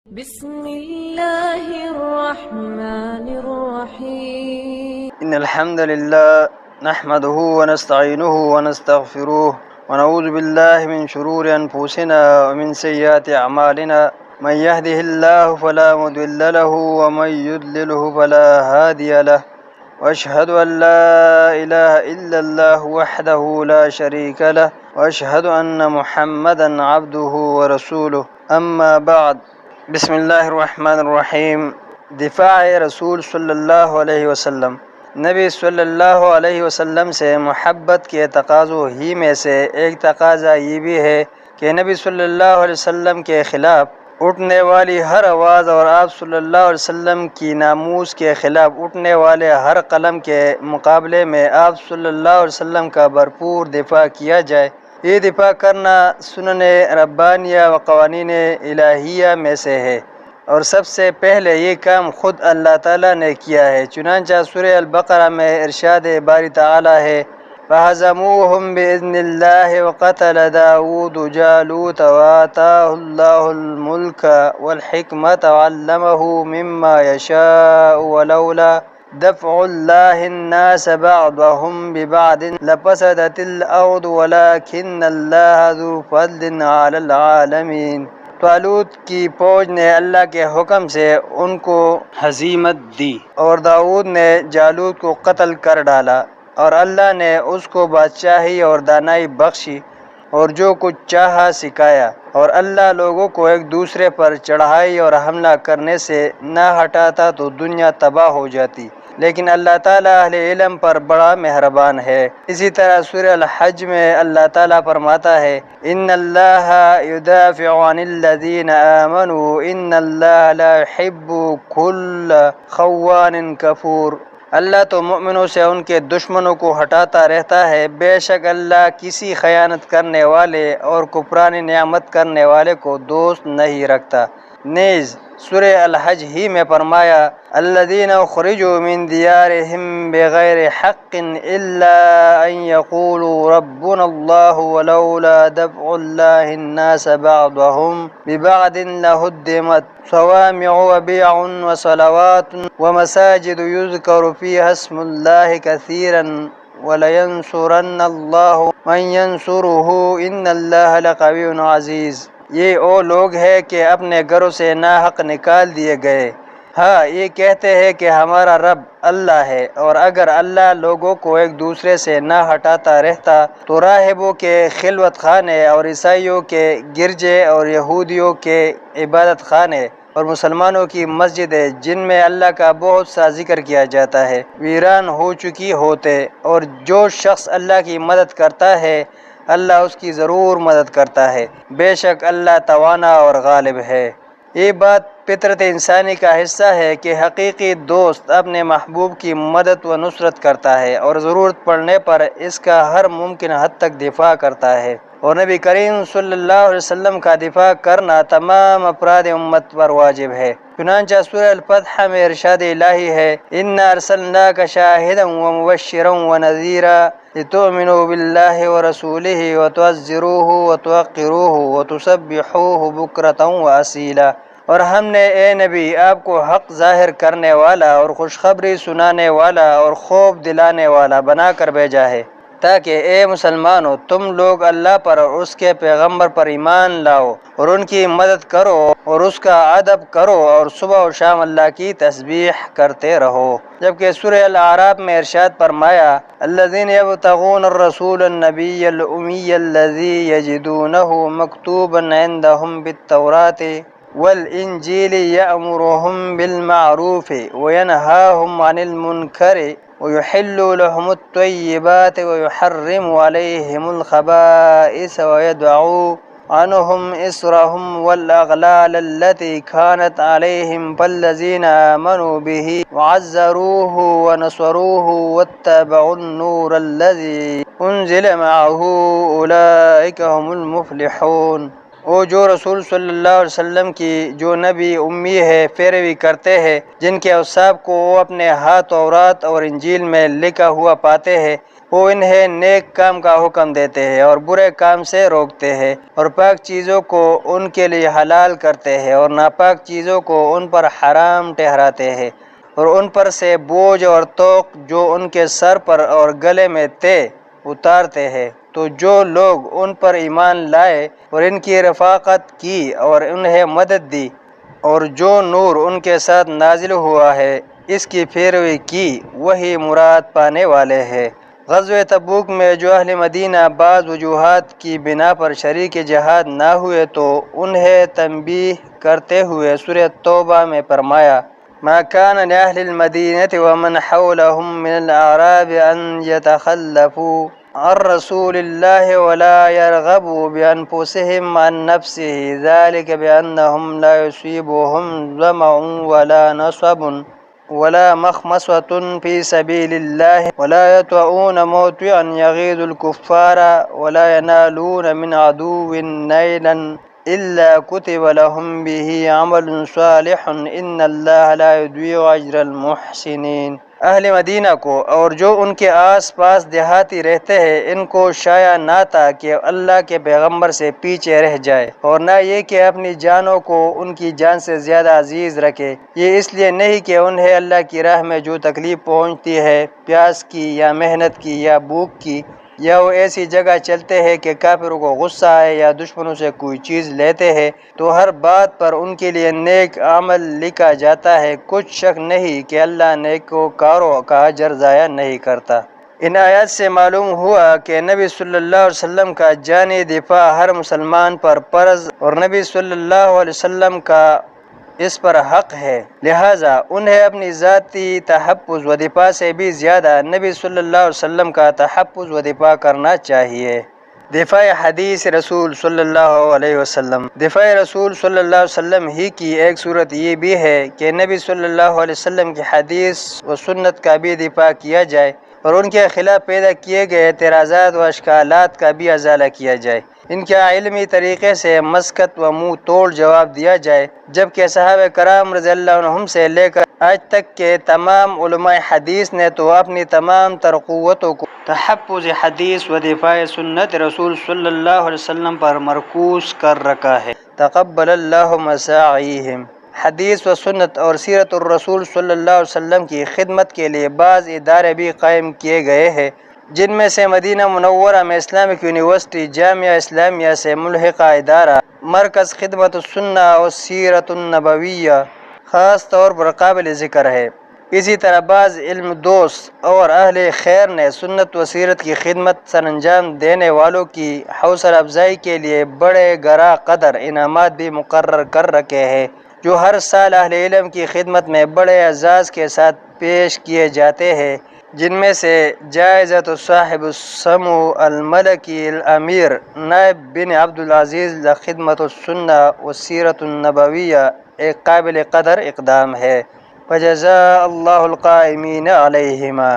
بسم الله الرحمن الرحيم. إن الحمد لله نحمده ونستعينه ونستغفره ونعوذ بالله من شرور أنفسنا ومن سيئات أعمالنا. من يهده الله فلا مضل له ومن يضلله فلا هادي له، وأشهد أن لا إله إلا الله وحده لا شريك له، وأشهد أن محمدا عبده ورسوله. أما بعد، بسم اللہ الرحمن الرحیم. دفاع رسول صلی اللہ علیہ وسلم. نبی صلی اللہ علیہ وسلم سے محبت کے تقاضوں ہی میں سے ایک تقاضا یہ بھی ہے کہ نبی صلی اللہ علیہ وسلم کے خلاف اٹھنے والی ہر آواز اور آپ صلی اللہ علیہ وسلم کی ناموس کے خلاف اٹھنے والے ہر قلم کے مقابلے میں آپ صلی اللہ علیہ وسلم کا بھرپور دفاع کیا جائے. یہ دفاع کرنا سنن ربانیہ و قوانین الہیہ میں سے ہے، اور سب سے پہلے یہ کام خود اللہ تعالیٰ نے کیا ہے. چنانچہ سورہ البقرہ میں ارشاد باری تعالیٰ ہے: فَهَزَمُوهُمْ بِإِذْنِ اللَّهِ وَقَتَلَ دَاوُودُ جَالُوتَ وَآتَاهُ اللَّهُ الْمُلْكَ وَالْحِكْمَةَ وَعَلَّمَهُ مِمَّا يَشَاءُ وَلَوْلَا دفع الله الناس بعضهم ببعض لفسدت الأرض ولكن الله ذو فضل على العالمين. طالوت کی فوج نے اللہ کے حکم سے ان کو ہزیمت دی اور داؤد نے جالوت کو قتل کر ڈالا، اور اللہ نے اس کو بادشاہی اور دانائی بخشی اور جو کچھ چاہا سکھایا. اور اللہ لوگوں کو ایک دوسرے پر چڑھائی اور حملہ کرنے سے نہ ہٹاتا تو دنیا تباہ ہو جاتی، لیکن اللہ تعالیٰ اہل علم پر بڑا مہربان ہے. اسی طرح سورہ الحج میں اللہ تعالیٰ فرماتا ہے: ان اللہ یدافع عن الذین آمنوا ان اللہ لا يحب كل خوان کفور. اللہ تو مومنوں سے ان کے دشمنوں کو ہٹاتا رہتا ہے، بے شک اللہ کسی خیانت کرنے والے اور کفران نعمت کرنے والے کو دوست نہیں رکھتا. نیز سورہ الحج ہی میں فرمایا: الذین اخرجوا من دیارہم بغیر حق الا ان یقولوا ربنا اللہ ولولا دفع اللہ الناس بعضهم ببعض لہدمت صوامع وبیع وصلوات ومساجد یذکر فیہا اسم اللہ کثیرا ولینصرن اللہ من ینصرہ ان اللہ لقوی عزیز. یہ وہ لوگ ہیں کہ اپنے گھروں سے ناحق نکال دیے گئے، ہاں یہ کہتے ہیں کہ ہمارا رب اللہ ہے، اور اگر اللہ لوگوں کو ایک دوسرے سے نہ ہٹاتا رہتا تو راہبوں کے خلوت خانے اور عیسائیوں کے گرجے اور یہودیوں کے عبادت خانے اور مسلمانوں کی مسجدیں جن میں اللہ کا بہت سا ذکر کیا جاتا ہے ویران ہو چکی ہوتے. اور جو شخص اللہ کی مدد کرتا ہے اللہ اس کی ضرور مدد کرتا ہے، بے شک اللہ توانا اور غالب ہے. یہ بات فطرت انسانی کا حصہ ہے کہ حقیقی دوست اپنے محبوب کی مدد و نصرت کرتا ہے اور ضرورت پڑنے پر اس کا ہر ممکن حد تک دفاع کرتا ہے، اور نبی کریم صلی اللہ علیہ وسلم کا دفاع کرنا تمام افراد امت پر واجب ہے. چنانچہ سورہ الفتح میں ارشاد الہی ہے: اِنَّا أَرْسَلْنَاكَ شَاهِدًا وَمُبَشِّرًا وَنَذِيرًا لِتُؤْمِنُوا بِاللَّهِ وَرَسُولِهِ وَتُعَزِّرُوهُ وَتُوَقِّرُوهُ وَتُسَبِّحُوهُ بُكْرَةً وَأَصِيلًا. اور ہم نے اے نبی آپ کو حق ظاہر کرنے والا اور خوشخبری سنانے والا اور خوف دلانے والا بنا کر بھیجا ہے تاکہ اے مسلمانوں تم لوگ اللہ پر اور اس کے پیغمبر پر ایمان لاؤ اور ان کی مدد کرو اور اس کا ادب کرو اور صبح و شام اللہ کی تسبیح کرتے رہو. جبکہ سورہ الاعراف میں ارشاد فرمایا: الذین یبتغون الرسول النبی الامی الذی یجدونہ مکتوبا عندہم بالتوراۃ والانجیل یأمرہم بالمعروف وینہاہم عن المنکر ويحل لهم الطيبات ويحرم عليهم الخبائث ويدعو عنهم إصرهم والأغلال التي كانت عليهم فالذين آمنوا به وعزروه ونصروه واتبعوا النور الذي أنزل معه أولئك هم المفلحون. وہ جو رسول صلی اللہ علیہ وسلم کی جو نبی امی ہے پیروی کرتے ہیں، جن کے اوصاف کو وہ اپنے ہاتھ تورات اور انجیل میں لکھا ہوا پاتے ہیں، وہ انہیں نیک کام کا حکم دیتے ہیں اور برے کام سے روکتے ہیں، اور پاک چیزوں کو ان کے لیے حلال کرتے ہیں اور ناپاک چیزوں کو ان پر حرام ٹھہراتے ہیں، اور ان پر سے بوجھ اور توق جو ان کے سر پر اور گلے میں تھے اتارتے ہیں۔ تو جو لوگ ان پر ایمان لائے اور ان کی رفاقت کی اور انہیں مدد دی، اور جو نور ان کے ساتھ نازل ہوا ہے اس کی پیروی کی، وہی مراد پانے والے ہیں۔ غزوہ تبوک میں جو اہل مدینہ بعض وجوہات کی بنا پر شریک جہاد نہ ہوئے تو انہیں تنبیہ کرتے ہوئے سورہ توبہ میں فرمایا: ما كان لأهل المدينة ومن حولهم من الأعراب أن يتخلفوا عن رسول الله ولا يرغبوا بأنفسهم عن نفسه ذلك بأنهم لا يصيبهم ظمأ ولا نصب ولا مخمصة في سبيل الله ولا يطؤون موطئا يغيظ الكفار ولا ينالون من عدو نيلا إلا كتب لهم به عمل صالح إن الله لا يضيع أجر المحسنين۔ اہل مدینہ کو اور جو ان کے آس پاس دیہاتی رہتے ہیں ان کو شایع نہ تھا کہ اللہ کے پیغمبر سے پیچھے رہ جائے، اور نہ یہ کہ اپنی جانوں کو ان کی جان سے زیادہ عزیز رکھے۔ یہ اس لیے نہیں کہ انہیں اللہ کی راہ میں جو تکلیف پہنچتی ہے، پیاس کی یا محنت کی یا بھوک کی، یا وہ ایسی جگہ چلتے ہیں کہ کافروں کو غصہ آئے یا دشمنوں سے کوئی چیز لیتے ہیں، تو ہر بات پر ان کے لیے نیک عمل لکھا جاتا ہے۔ کچھ شک نہیں کہ اللہ نیکوکاروں کا اجر ضائع نہیں کرتا۔ ان آیات سے معلوم ہوا کہ نبی صلی اللہ علیہ وسلم کا جانی دفاع ہر مسلمان پر فرض اور نبی صلی اللہ علیہ وسلم کا اس پر حق ہے، لہٰذا انہیں اپنی ذاتی تحفظ و دفاع سے بھی زیادہ نبی صلی اللہ علیہ وسلم کا تحفظ و دفاع کرنا چاہیے۔ دفاع حدیث رسول صلی اللہ علیہ وسلم۔ دفاع رسول صلی اللہ علیہ وسلم ہی کی ایک صورت یہ بھی ہے کہ نبی صلی اللہ علیہ وسلم کی حدیث و سنت کا بھی دفاع کیا جائے اور ان کے خلاف پیدا کیے گئے اعتراضات و اشکالات کا بھی ازالہ کیا جائے، ان کا علمی طریقے سے مسکت و منہ توڑ جواب دیا جائے، جبکہ صحابہ کرام رضی اللہ عنہم سے لے کر آج تک کے تمام علماء حدیث نے تو اپنی تمام تر قوتوں کو تحفظ حدیث و دفاع سنت رسول صلی اللہ علیہ وسلم پر مرکوز کر رکھا ہے۔ تقبل اللہ مساعیہم۔ حدیث و سنت اور سیرت الرسول صلی اللہ علیہ وسلم کی خدمت کے لیے بعض ادارے بھی قائم کیے گئے ہیں، جن میں سے مدینہ منورہ میں اسلامک یونیورسٹی، جامعہ اسلامیہ سے ملحقہ ادارہ مرکز خدمت السنہ اور سیرت النبویہ خاص طور پر قابل ذکر ہے۔ اسی طرح بعض علم دوست اور اہل خیر نے سنت و سیرت کی خدمت سر انجام دینے والوں کی حوصلہ افزائی کے لیے بڑے گراں قدر انعامات بھی مقرر کر رکھے ہیں، جو ہر سال اہل علم کی خدمت میں بڑے اعزاز کے ساتھ پیش کیے جاتے ہیں، جن میں سے جائزۃ صاحب السمو الملکی الامیر نائب بن عبدالعزیز لخدمت السنہ والسیرت النبویہ ایک قابل قدر اقدام ہے۔ فجزاء اللہ القائمین علیہما۔